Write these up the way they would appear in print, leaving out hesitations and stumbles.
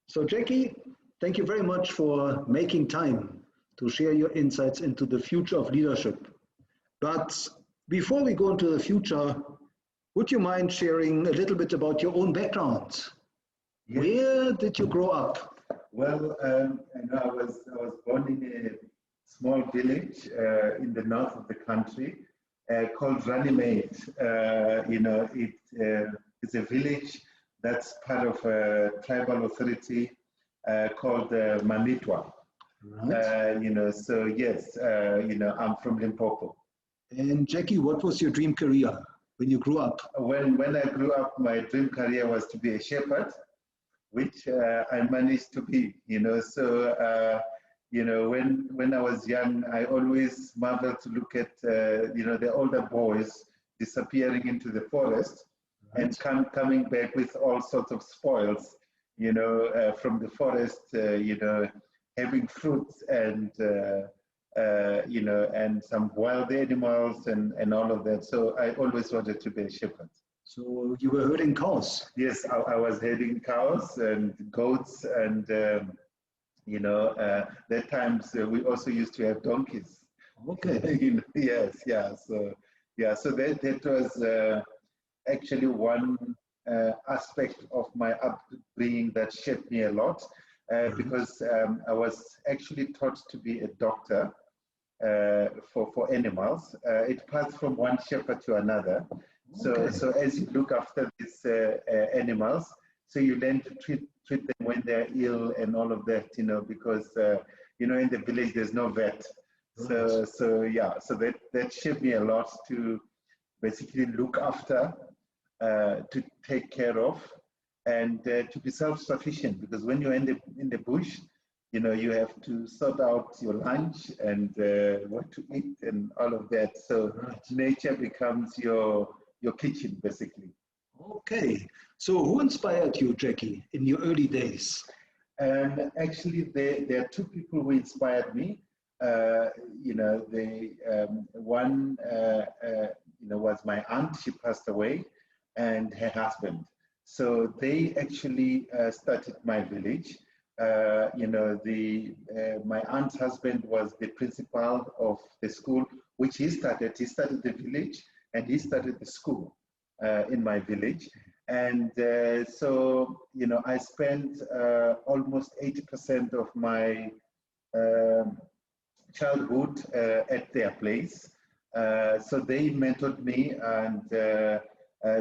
So, Jackie, thank you very much for making time to share your insights into the future of leadership. But before we go into the future, would you mind sharing a little bit about your own background? Yes. Where did you grow up? Well, I was born in a small village in the north of the country called Runnymede. It's a village that's part of a tribal authority called Mathebula. Right. So yes, I'm from Limpopo. And Jackie, what was your dream career when you grew up? When I grew up, my dream career was to be a shepherd, which I managed to be. So when I was young, I always marveled to look at the older boys disappearing into the forest, right, and coming back with all sorts of spoils, from the forest, having fruits and and some wild animals and all of that. So I always wanted to be a shepherd. So you were herding cows? Yes, I was herding cows and goats, and that times we also used to have donkeys. Okay. Yes, yeah. So that was actually one aspect of my upbringing that shaped me a lot, because I was actually taught to be a doctor for animals. It passed from one shepherd to another. Okay. So as you look after these animals, so you learn to treat them when they're ill and all of that, because in the village there's no vet. Right. So that shaped me a lot to basically look after, to take care of, and to be self-sufficient, because when you're in the bush, you have to sort out your lunch and what to eat and all of that. So right, nature becomes your kitchen, basically. Okay. So who inspired you, Jackie, in your early days? Actually, there are two people who inspired me. One was my aunt. She passed away, and her husband. So they actually started my village. My aunt's husband was the principal of the school, which he started. He started the village, and he started the school in my village. And so, I spent almost 80% of my childhood at their place. So they mentored me, and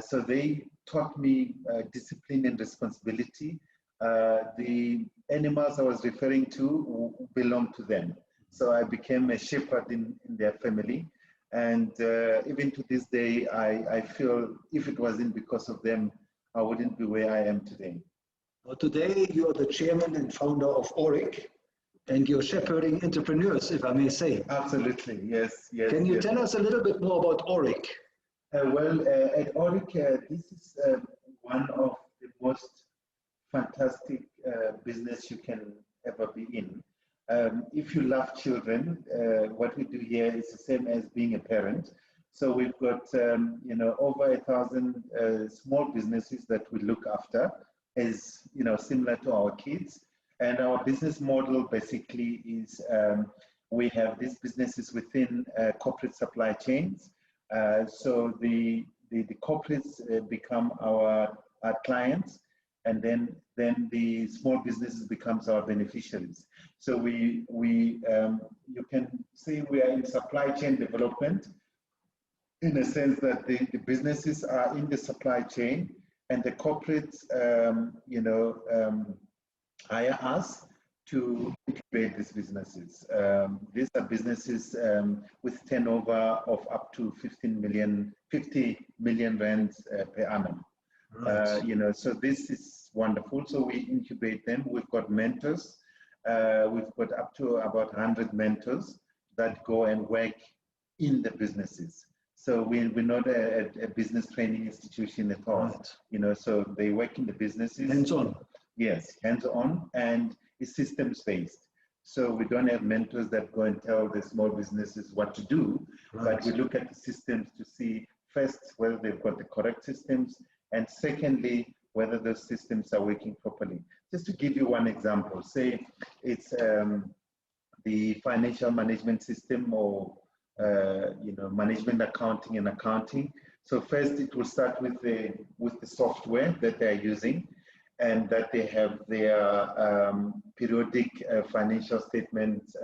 so they taught me discipline and responsibility. The animals I was referring to belonged to them. So I became a shepherd in their family. And even to this day, I feel if it wasn't because of them, I wouldn't be where I am today. Well, today, you are the chairman and founder of Aurik, and you're shepherding entrepreneurs, if I may say. Absolutely, yes. Can you tell us a little bit more about Aurik? At Aurik, this is one of the most fantastic business you can ever be in. If you love children, what we do here is the same as being a parent. So we've got over 1,000 small businesses that we look after, as similar to our kids. And our business model basically is we have these businesses within corporate supply chains. So the corporates become our clients, and then the small businesses becomes our beneficiaries. So you can say we are in supply chain development, in a sense that the businesses are in the supply chain, and the corporates hire us to incubate these businesses. These are businesses with turnover of up to 50 million rands per annum. Right. So this is wonderful. So we incubate them. We've got mentors. We've got up to about 100 mentors that go and work in the businesses. So we're not a business training institution at all. Right. So they work in the businesses. Hands-on. Yes, hands-on, and it's systems-based. So we don't have mentors that go and tell the small businesses what to do, right, but we look at the systems to see first whether they've got the correct systems, and secondly, whether those systems are working properly. Just to give you one example, say it's the financial management system or management accounting and accounting. So first it will start with the software that they're using, and that they have their periodic financial statements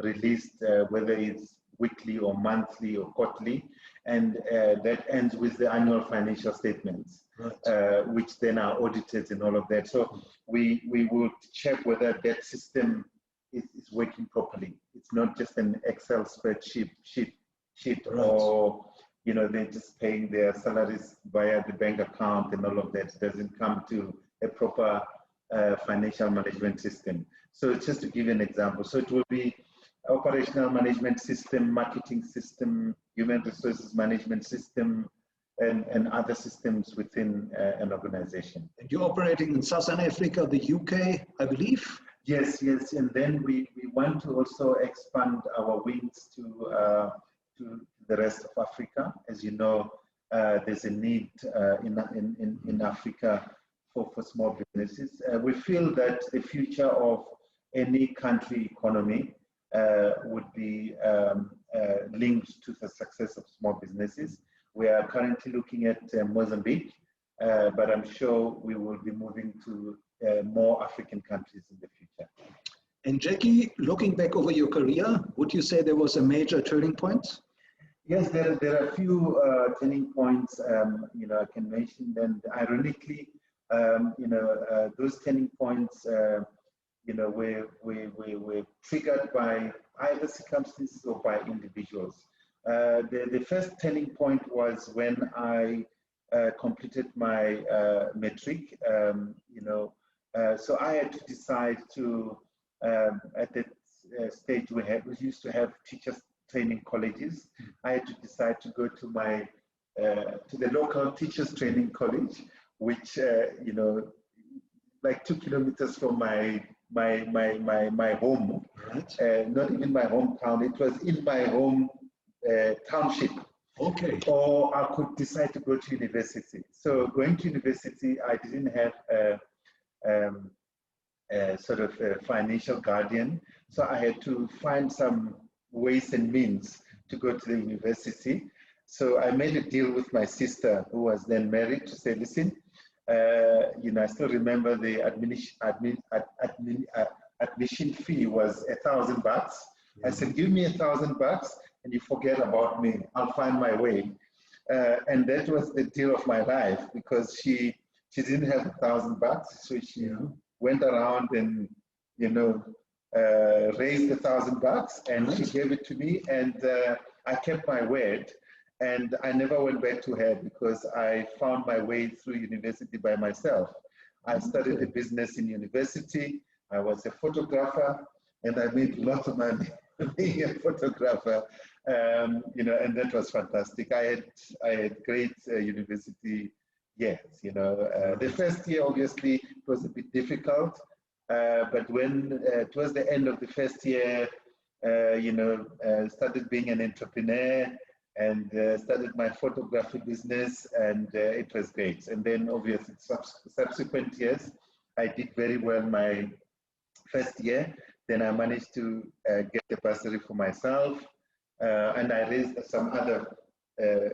released, whether it's weekly or monthly or quarterly, and that ends with the annual financial statements, right. Which then are audited and all of that. So we would check whether that system is working properly. It's not just an Excel spreadsheet right. Or they're just paying their salaries via the bank account and all of that. It doesn't come to a proper financial management system. So just to give you an example, so it will be operational management system, marketing system, human resources management system, and other systems within an organization. And you're operating in Southern Africa, the UK, I believe? Yes, and then we want to also expand our wings to the rest of Africa. As you know, there's a need in Africa for small businesses. We feel that the future of any country economy would be linked to the success of small businesses. We are currently looking at Mozambique, but I'm sure we will be moving to more African countries in the future. And Jackie, looking back over your career, would you say there was a major turning point? Yes, there are a few turning points, I can mention. And ironically, those turning points, were triggered by either circumstances or by individuals. The first turning point was when I completed my matric. So I had to decide to, at that stage we used to have teachers training colleges. I had to decide to go to to the local teachers training college, which like 2 kilometers from my home, right. Not even my hometown. It was in my home township. Okay. Or I could decide to go to university. So going to university, I didn't have a sort of a financial guardian. So I had to find some ways and means to go to the university. So I made a deal with my sister, who was then married, to say, listen, I still remember the admission fee was $1,000. I said, give me $1,000 and you forget about me. I'll find my way. And that was the deal of my life, because she didn't have $1,000, so she went around and raised $1,000, and she gave it to me, and I kept my word. And I never went back to her, because I found my way through university by myself. I studied a business in university. I was a photographer, and I made lots of money being a photographer. And that was fantastic. I had great university years. The first year, obviously, it was a bit difficult. But when towards the end of the first year, started being an entrepreneur, and started my photography business, and it was great. And then obviously subsequent years, I did very well my first year. Then I managed to get the bursary for myself, and I raised some other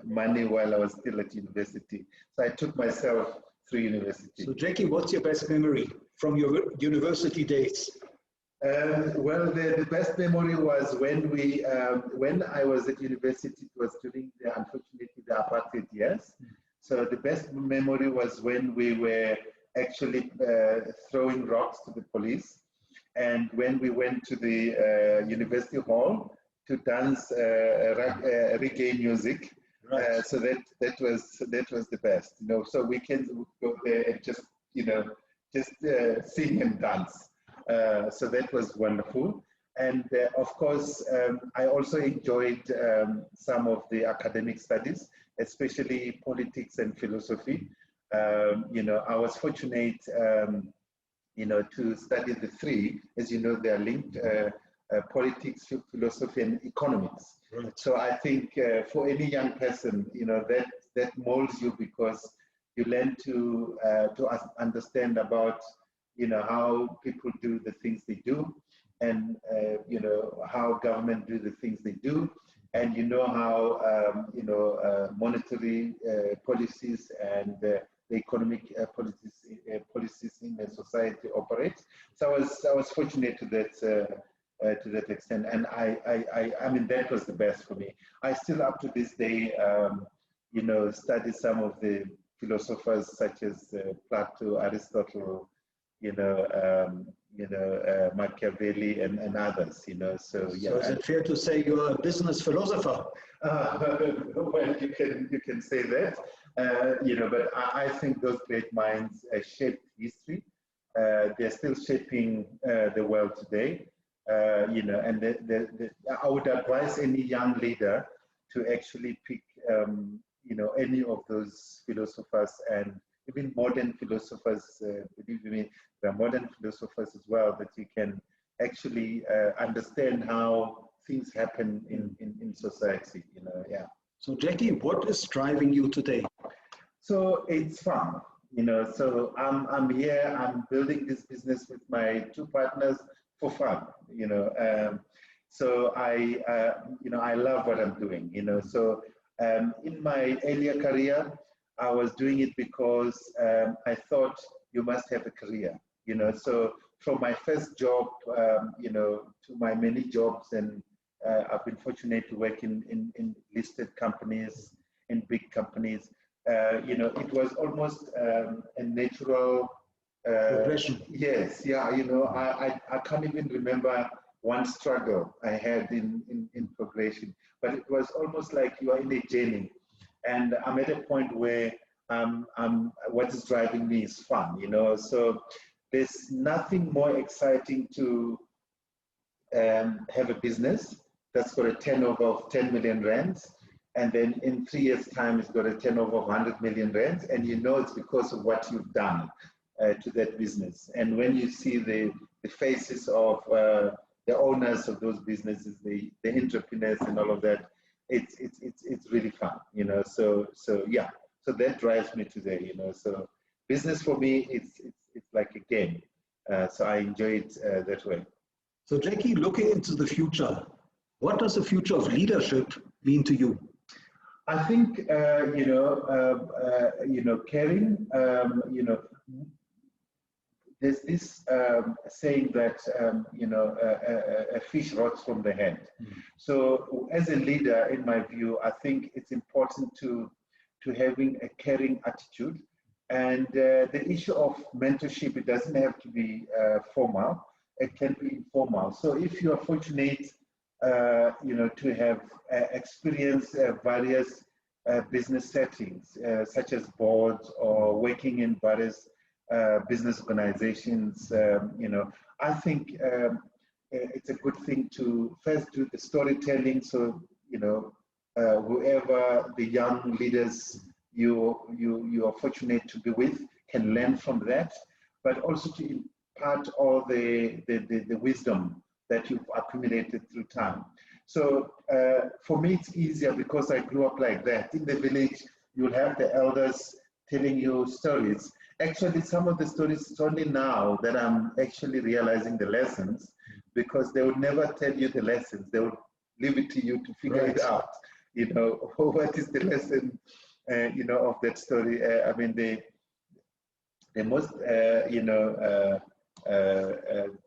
money while I was still at university. So I took myself through university. So Jackie, what's your best memory from your university days? Well, the best memory was when I was at university. It was during unfortunately the apartheid years. So the best memory was when we were actually throwing rocks to the police, and when we went to the university hall to dance reggae music. Right. So that was the best. So weekends would go there and just sing and dance. So that was wonderful. And of course, I also enjoyed some of the academic studies, especially politics and philosophy. I was fortunate, to study the three. As you know, they are linked, politics, philosophy, and economics. Right. So I think for any young person, that molds you, because You learn to understand about, how people do the things they do, and how government do the things they do, and how monetary policies and the economic policies in the society operate. So I was fortunate to that extent, and I mean, that was the best for me. I still up to this day study some of the philosophers such as Plato, Aristotle, Machiavelli, and others, So yeah. So is it fair to say you're a business philosopher? Well, you can say that, but I think those great minds shaped history. They're still shaping the world today, and I would advise any young leader to actually pick, any of those philosophers, and even modern philosophers. Believe me, there are modern philosophers as well that you can actually understand how things happen in society. Yeah. So Jackie, what is driving you today? So it's fun. So I'm here. I'm building this business with my two partners for fun. So I love what I'm doing. So in my earlier career, I was doing it because I thought you must have a career. So from my first job, to my many jobs, and I've been fortunate to work in listed companies, in big companies. It was almost a natural progression. Yes, yeah. I can't even remember one struggle I had in progression, but it was almost like you are in a journey, and I'm at a point where what is driving me is fun. So there's nothing more exciting to have a business that's got a turnover of 10 million rands, and then in 3 years' time, it's got a turnover of 100 million rands, and it's because of what you've done to that business. And when you see the faces of the owners of those businesses, the entrepreneurs and all of that, it's really fun, So yeah, so that drives me today, So business for me, it's like a game, so I enjoy it that way. So Jackie, looking into the future, what does the future of leadership mean to you? I think caring. There's this saying that a fish rots from the hand. Mm-hmm. So as a leader, in my view, I think it's important to having a caring attitude. And the issue of mentorship, it doesn't have to be formal. It can be informal. So if you are fortunate, to have experienced various business settings, such as boards or working in various business organizations, I think it's a good thing to first do the storytelling. So, whoever the young leaders you are fortunate to be with can learn from that, but also to impart all the wisdom that you've accumulated through time. So for me, it's easier because I grew up like that. In the village, you'll have the elders telling you stories. Actually, some of the stories, it's only now that I'm actually realizing the lessons, because they would never tell you the lessons. They would leave it to you to figure it out. What is the lesson, of that story? I mean, the most,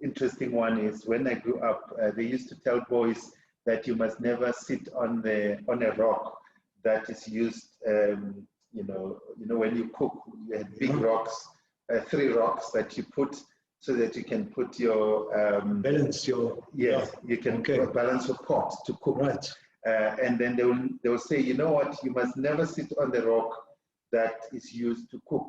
interesting one is when I grew up, they used to tell boys that you must never sit on a rock that is used, when you cook, you have big rocks, 3 rocks that you put so that you can put your balance your you can balance your pot to cook. Right. And then they will say, you know what, you must never sit on the rock that is used to cook.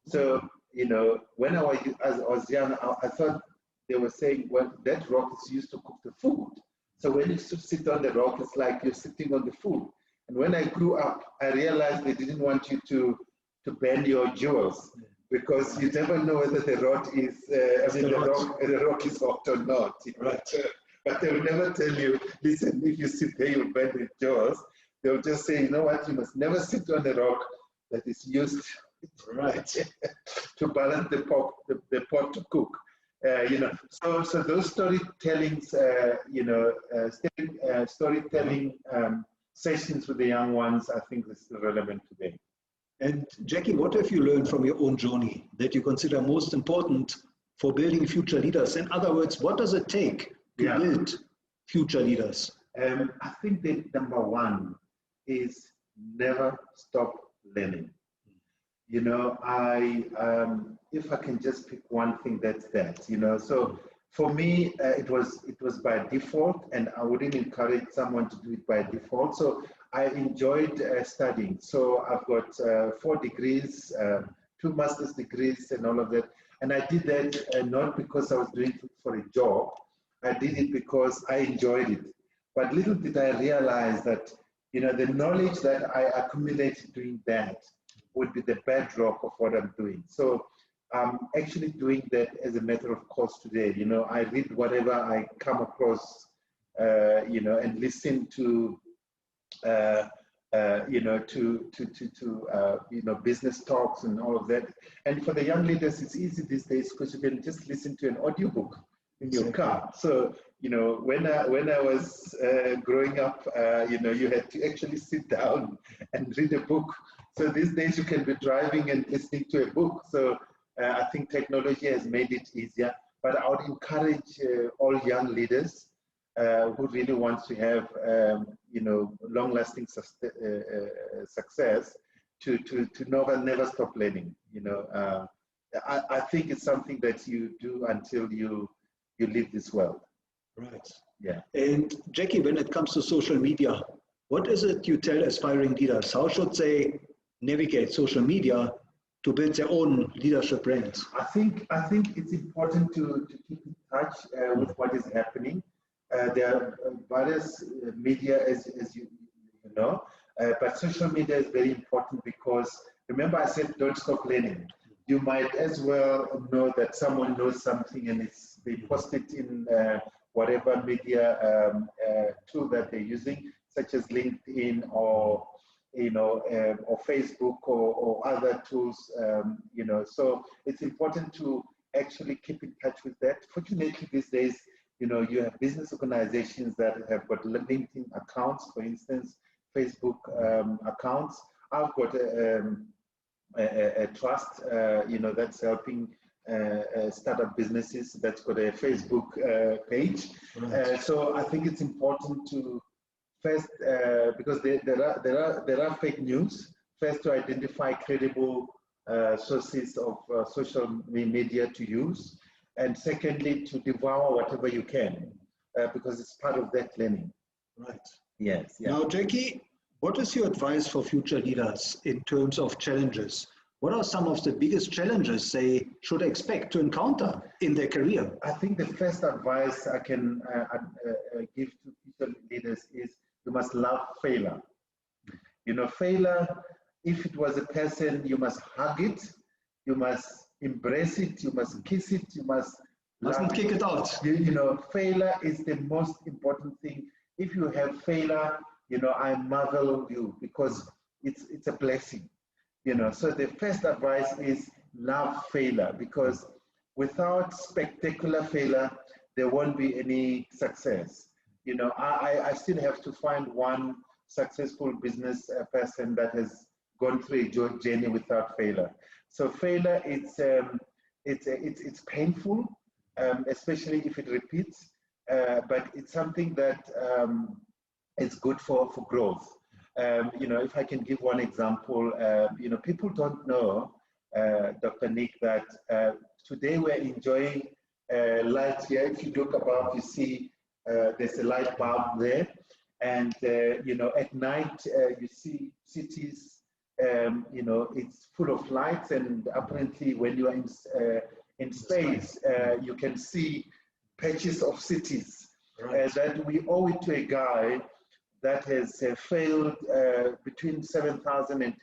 So when I was young, I thought they were saying, well, that rock is used to cook the food. So when you sit on the rock, it's like you're sitting on the food. And when I grew up, I realized they didn't want you to bend your jaws, because you never know whether the rock is, the rock is hot or not. Right. But they will never tell you, listen, if you sit there, you'll bend your jaws. They'll just say, you know what, you must never sit on a rock that is used Right. to balance the pot to cook. So those storytellings, storytelling sessions with the young ones, I think is still relevant today. And Jackie, what have you learned from your own journey that you consider most important for building future leaders? In other words, what does it take to build future leaders? I think the number one is never stop learning. If I can just pick one thing, that's that. So for me, it was by default, and I wouldn't encourage someone to do it by default. So I enjoyed studying. So I've got 4 degrees, 2 master's degrees, and all of that. And I did that not because I was doing it for a job. I did it because I enjoyed it. But little did I realize that, the knowledge that I accumulated doing that would be the bedrock of what I'm doing. So I'm actually doing that as a matter of course today. I read whatever I come across, and listen to, business talks and all of that. And for the young leaders, it's easy these days because you can just listen to an audiobook in your car. So, when I was growing up, you had to actually sit down and read a book. So these days you can be driving and listening to a book. So I think technology has made it easier. But I would encourage all young leaders who really want to have, long-lasting success to never stop learning. I think it's something that you do until you leave this world. Right. Yeah. And Jackie, when it comes to social media, what is it you tell aspiring leaders? How should they navigate social media to build their own leadership brands? I think it's important to keep in touch with what is happening. There are various media, as you know, but social media is very important because remember I said don't stop learning. You might as well know that someone knows something and they post it in whatever media tool that they're using, such as LinkedIn or or Facebook or other tools. So it's important to actually keep in touch with that. Fortunately, these days, you have business organizations that have got LinkedIn accounts, for instance, Facebook accounts. I've got a trust, that's helping startup businesses that's got a Facebook page. Right. So I think it's important to first, because there are fake news, first to identify credible sources of social media to use, and secondly to devour whatever you can, because it's part of that learning. Right. Yes. Yeah. Now, Jackie, what is your advice for future leaders in terms of challenges? What are some of the biggest challenges they should expect to encounter in their career? I think the first advice I can give to future leaders is you must love failure. Failure, if it was a person, you must hug it, you must embrace it, you must kiss it, you mustn't kick it out. Failure is the most important thing. If you have failure, I marvel you because it's a blessing. So the first advice is love failure, because without spectacular failure, there won't be any success. I still have to find one successful business person that has gone through a journey without failure. So failure, it's painful, especially if it repeats, but it's something that is good for growth. If I can give one example, people don't know, Dr. Nick, that today we're enjoying light here. If you look above, you see there's a light bulb there. And, at night, you see cities, it's full of lights. And apparently when you are in space, you can see patches of cities. Right. That we owe it to a guy that has failed between 7,000 and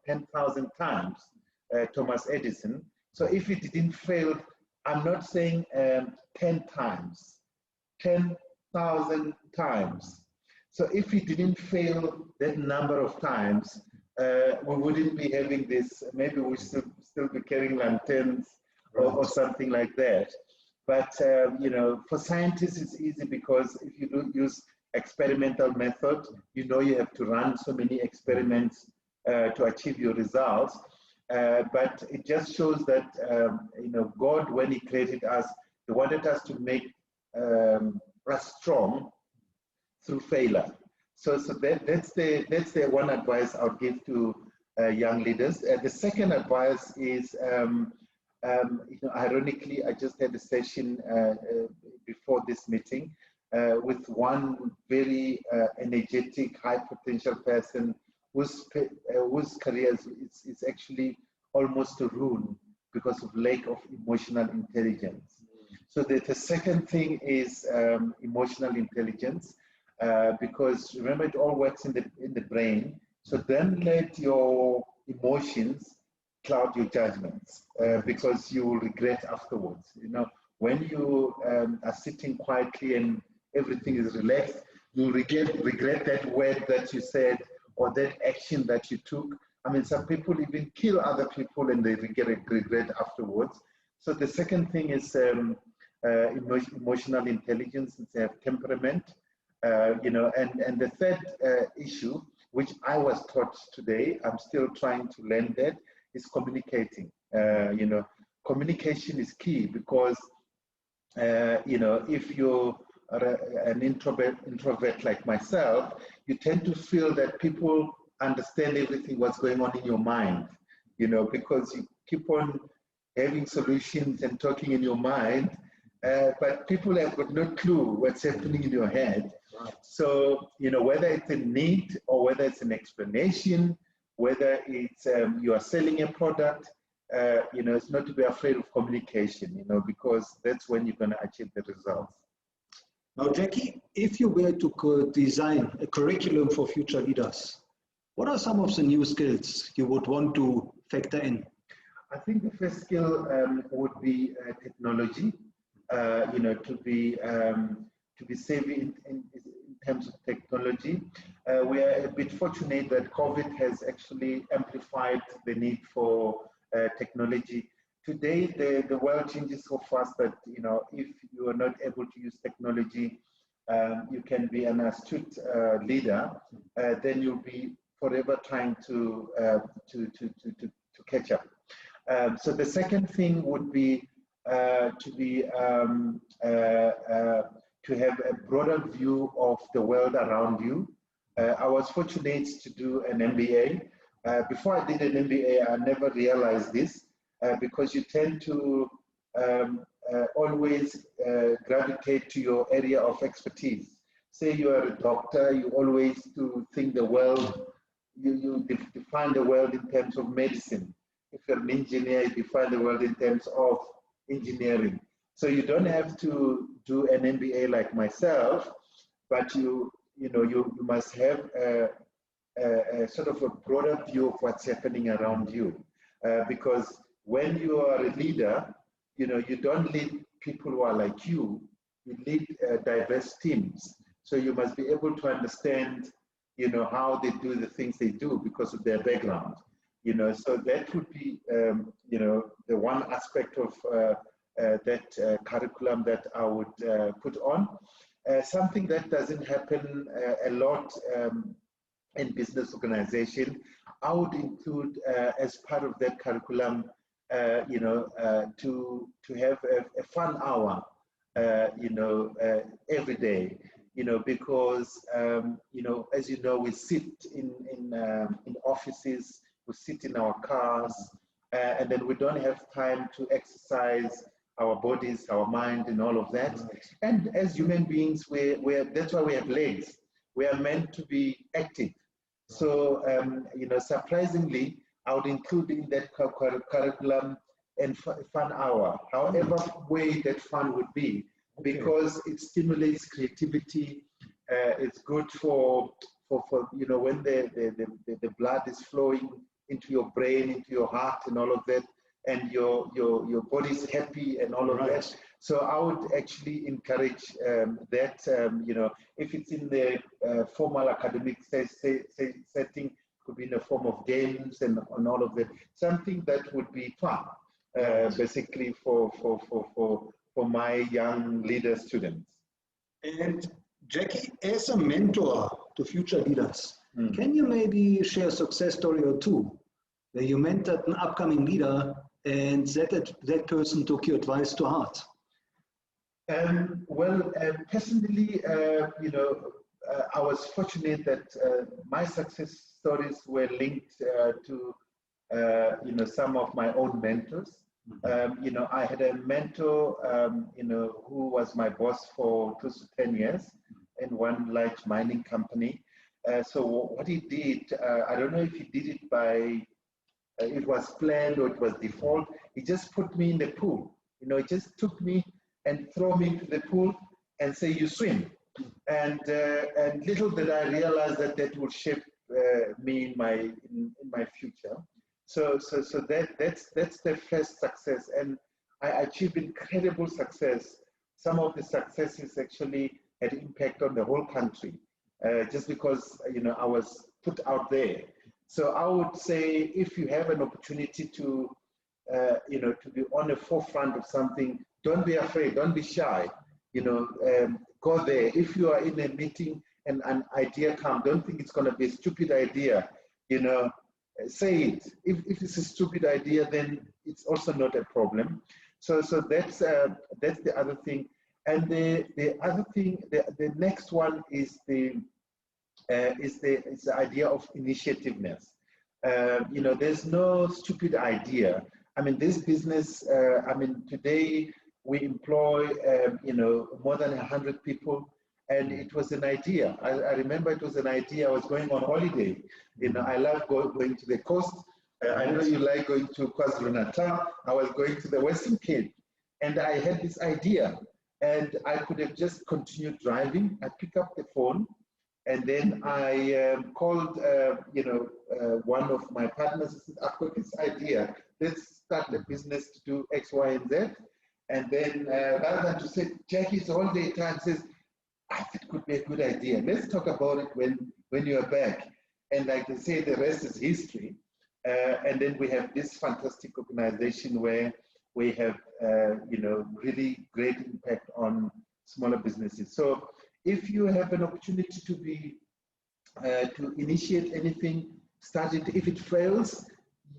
10,000 times, Thomas Edison. So if he didn't fail, I'm not saying 10 times, 10,000 times. So if he didn't fail that number of times, we wouldn't be having this. Maybe we still be carrying lanterns or something like that. But you know, for scientists, it's easy because if you do use experimental method, you know you have to run so many experiments to achieve your results. But it just shows that you know, God, when He created us, He wanted us to make us strong through failure. So that's the one advice I'll give to young leaders. The second advice is, you know, ironically, I just had a session before this meeting with one very energetic, high potential person whose career is actually almost a ruin because of lack of emotional intelligence. So the second thing is emotional intelligence, because remember, it all works in the brain. So then let your emotions cloud your judgments, because you will regret afterwards. You know, when you are sitting quietly and everything is relaxed, you'll regret that word that you said or that action that you took. I mean, some people even kill other people and they regret afterwards. So the second thing is emotional intelligence, they have temperament, you know, and the third issue, which I was taught today, I'm still trying to learn that, is communicating. You know, communication is key because, you know, if you're an introvert like myself, you tend to feel that people understand everything what's going on in your mind, you know, because you keep on having solutions and talking in your mind, but people have got no clue what's happening in your head. So, you know, whether it's a need or whether it's an explanation, whether it's you are selling a product, you know, it's not to be afraid of communication, you know, because that's when you're going to achieve the results. Now, Jackie, if you were to design a curriculum for future leaders, what are some of the new skills you would want to factor in? I think the first skill would be technology. You know, to be savvy in terms of technology. We are a bit fortunate that COVID has actually amplified the need for technology. Today, the world changes so fast that, you know, if you are not able to use technology, you can be an astute leader, then you'll be forever trying to catch up. So the second thing would be to have a broader view of the world around you. I was fortunate to do an MBA. Before I did an MBA, I never realized this, because you tend to always gravitate to your area of expertise. Say you are a doctor, you always think the world, you define the world in terms of medicine. If you're an engineer, you define the world in terms of engineering. So you don't have to do an MBA like myself, but you must have a sort of a broader view of what's happening around you, because when you are a leader, you know, you don't lead people who are like you lead diverse teams. So you must be able to understand, you know, how they do the things they do because of their background. You know, so that would be, you know, the one aspect of that curriculum that I would put on. Something that doesn't happen a lot in business organization, I would include as part of that curriculum, you know, to have a fun hour, you know, every day. You know, because you know, as you know, we sit in offices, we sit in our cars, and then we don't have time to exercise our bodies, our mind, and all of that. And as human beings, that's why we have legs. We are meant to be active. So, you know, surprisingly, I would include in that curriculum and fun hour, however way that fun would be, because it stimulates creativity. It's good for you know, when the blood is flowing into your brain, into your heart, and all of that, and your body is happy and all of that. So I would actually encourage that. You know, if it's in the formal academic setting, could be in the form of games and all of that. Something that would be fun, basically for my young leader students. And Jackie, as a mentor to future leaders, can you maybe share a success story or two where you mentored an upcoming leader and that person took your advice to heart? Well, personally, I was fortunate that my success stories were linked to some of my own mentors. I had a mentor, who was my boss for close to 10 years in one large mining company. So what he did, I don't know if he did it by, it was planned or it was default. He just put me in the pool. He just took me and throw me into the pool and say, you swim. And little did I realize that will shape me in my future. So that's the first success, and I achieved incredible success. Some of the successes actually had impact on the whole country, just because I was put out there. So I would say, if you have an opportunity to to be on the forefront of something, don't be afraid, don't be shy. Go there. If you are in a meeting and an idea comes, don't think it's going to be a stupid idea. Say it. If it's a stupid idea, then it's also not a problem. So that's the other thing. And the other thing, the next one is the idea of initiativeness. There's no stupid idea. I mean, this business. Today we employ more than 100 people. And it was an idea. I remember it was an idea. I was going on holiday. I love going to the coast. I know you like going to KwaZulu-Natal. I was going to the Western Cape. And I had this idea. And I could have just continued driving. I pick up the phone. And then I called, one of my partners and said, I've got this idea. Let's start a business to do X, Y, and Z. And then rather than to say, Jackie's all day time says, I think it could be a good idea. Let's talk about it when you're back. And like they say, the rest is history. And then we have this fantastic organization where we have, really great impact on smaller businesses. So if you have an opportunity to initiate anything, start it. If it fails,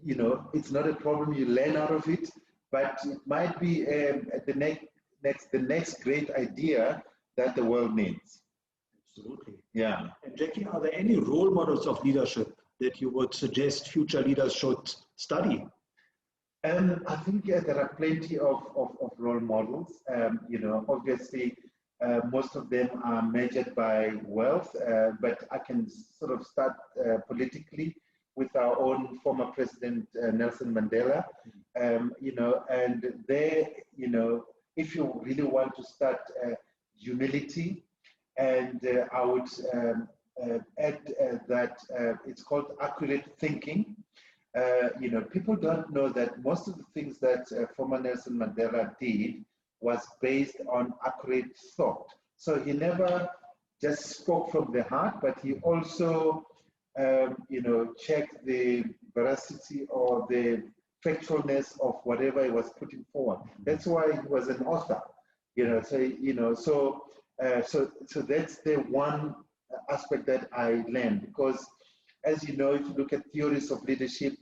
it's not a problem. You learn out of it. But it might be the next great idea that the world needs. Absolutely. Yeah. And Jackie, are there any role models of leadership that you would suggest future leaders should study? I think there are plenty of role models. Obviously, most of them are measured by wealth, but I can sort of start politically with our own former president, Nelson Mandela. And there, if you really want to start humility, and I would add that it's called accurate thinking. People don't know that most of the things that former Nelson Mandela did was based on accurate thought. So he never just spoke from the heart, but he also, checked the veracity or the factualness of whatever he was putting forward. That's why he was an author. So that's the one aspect that I learned, because as you know, if you look at theories of leadership,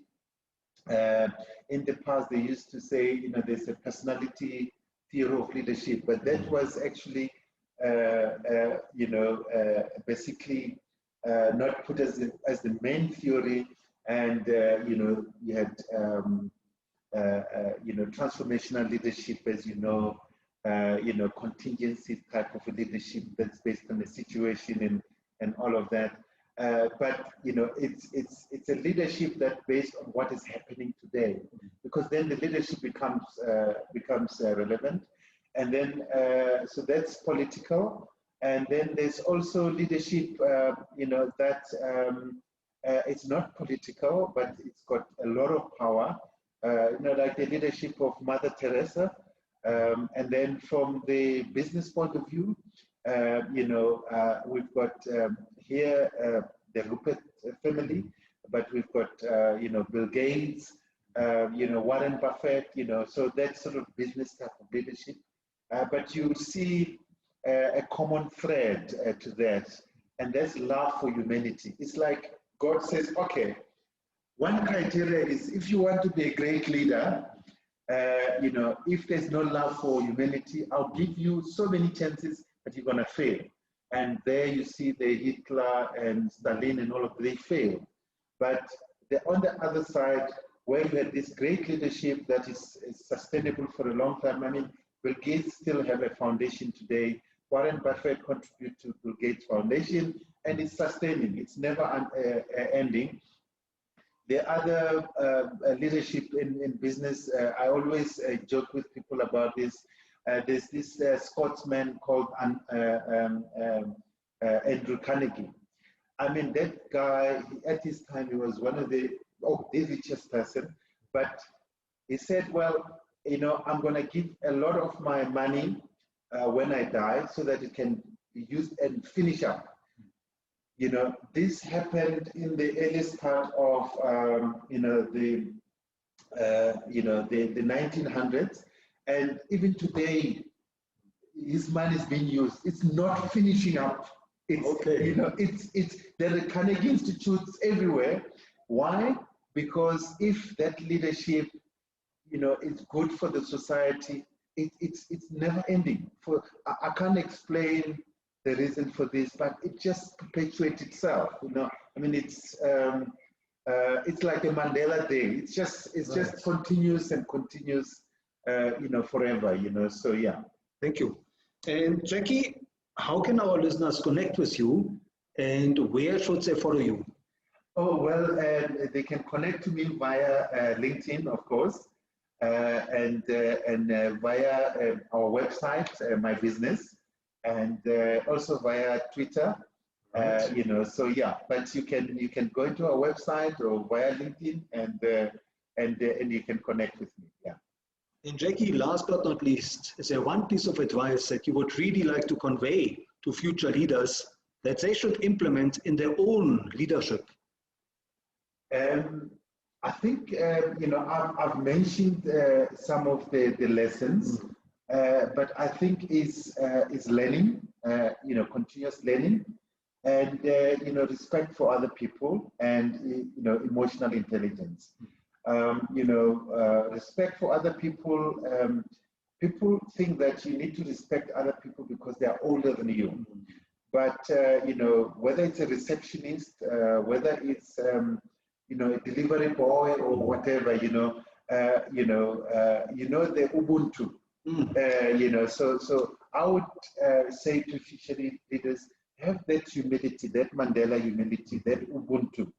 in the past they used to say, there's a personality theory of leadership, but that was actually, basically not put as the main theory, and you had transformational leadership, as contingency type of a leadership that's based on the situation and all of that. But it's a leadership that's based on what is happening today, because then the leadership becomes relevant, and then so that's political, and then there's also leadership that it's not political, but it's got a lot of power, like the leadership of Mother Teresa. And then from the business point of view, we've got here the Rupert family. but we've got, you know, Bill Gates, you know, Warren Buffett, you know, so that sort of business type of leadership. But you see a common thread to that, and that's love for humanity. It's like God says, okay, one criteria is if you want to be a great leader, you know, if there's no love for humanity, I'll give you so many chances, but you're going to fail. And there you see the Hitler and Stalin and all of them, they fail. But on the other side, where you had this great leadership that is sustainable for a long time, I mean, Bill Gates still have a foundation today. Warren Buffett contributed to Bill Gates Foundation, and it's sustaining. It's never ending. The other leadership in business, I always joke with people about this. There's this Scotsman called Andrew Carnegie. I mean, that guy, at his time, he was one of the richest person, but he said, well, you know, I'm going to give a lot of my money when I die so that it can be used and finish up. You know, this happened in the earliest part of, you know, the 1900s, and even today, his money is being used. It's not finishing up. It's, you know, there are Carnegie Institutes everywhere. Why? Because if that leadership, you know, is good for the society, it's never ending. I can't explain the reason for this, but it just perpetuates itself. You know, I mean, it's like a Mandela Day. It's just continuous and continuous, you know, forever. You know, so yeah. Thank you. And Jackie, how can our listeners connect with you, and where should they follow you? Oh well, they can connect to me via LinkedIn, of course, and via our website, my business, and also via Twitter. Right. You know, so yeah. But you can go into our website or via LinkedIn, and you can connect with me. Yeah. And Jackie, last but not least, is there one piece of advice that you would really like to convey to future leaders that they should implement in their own leadership? I think, you know, I've mentioned some of the lessons, but I think is learning, you know, continuous learning, and, you know, respect for other people, and, you know, emotional intelligence. You know, respect for other people. People think that you need to respect other people because they are older than you. But, you know, whether it's a receptionist, whether it's, you know, a delivery boy or whatever, you know, the Ubuntu, you know, so I would say to future leaders, have that humility, that Mandela humility, that Ubuntu.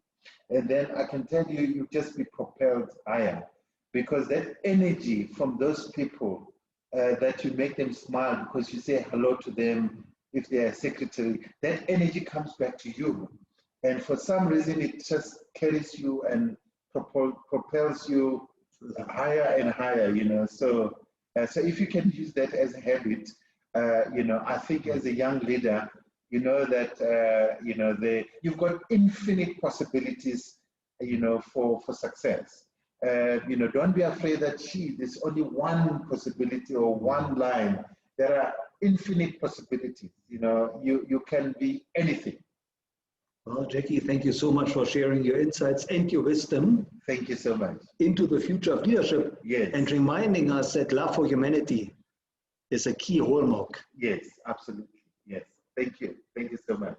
And then I can tell you, you just be propelled higher, because that energy from those people that you make them smile because you say hello to them, if they are secretary, that energy comes back to you. And for some reason, it just carries you and propels you higher and higher, you know. So, so if you can use that as a habit, you know, I think as a young leader, you know that, you know, you've got infinite possibilities, you know, for success. You know, don't be afraid that, there's only one possibility or one line. There are infinite possibilities. You know, you can be anything. Well, Jackie, thank you so much for sharing your insights and your wisdom. Thank you so much. Into the future of leadership. Yes. And reminding us that love for humanity is a key hallmark. Yes, absolutely. Yes. Thank you. Thank you so much.